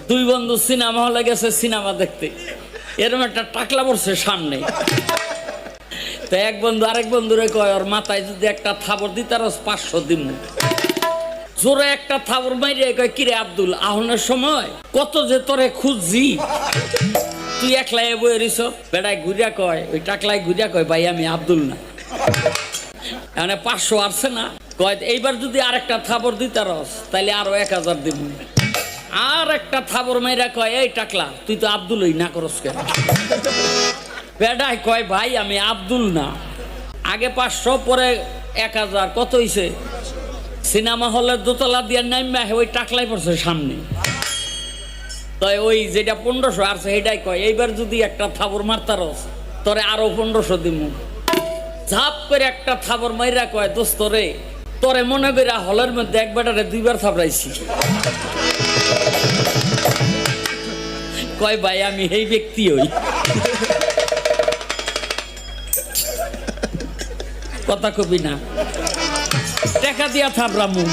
দুই বন্ধু সিনেমা হলে গেছে সিনেমা দেখতে, এরকম একটা টাকলা পড়ছে সামনে। তো এক বন্ধু আরেক বন্ধুরে কয়, ওর মাথায় যদি একটা থাবর দিতে আর 500 দিন। জোরে একটা থাবর মাইরে কয়, কিরে আব্দুল, আহনের সময় কত যে তোরে খুঁজছি, তুই একলাই বই রিস। বেড়ায় ঘুরিয়া কয়, ওই টাকলাই ঘুরিয়া কয়, ভাই আমি আব্দুল না। মানে 500 আসছে না, কয় এইবার যদি আরেকটা থাবর দিতে রস তাইলে আরো 1000 দিব। আর একটা থাবর মাইরা কয়, এই টাকলা তুই তো আব্দুলই না করস কেন? বেড়ায় কয়, ভাই আমি আব্দুল না, আগে 500 পরে 1000, কত হইছে? সিনেমা হলের দোতলা দিয়ে নাইমা ওই টাকলাই পড়ছে সামনে। তাই ওই যেটা 1500 আসছে সেটাই কয়, এইবার যদি একটা থাবর মারতারস তোরে আরো 1500 দিব। ঝাপ করে একটা থাবর মাইরা কয়, দোস্ত রে, তোরে মনে করে হলের মধ্যে এক বেটারে 2বার থাবড়াইছি। কয়, ভাই আমি এই ব্যক্তি হই। কথা কবি না, টাকা দিয়া থাবড়ামু।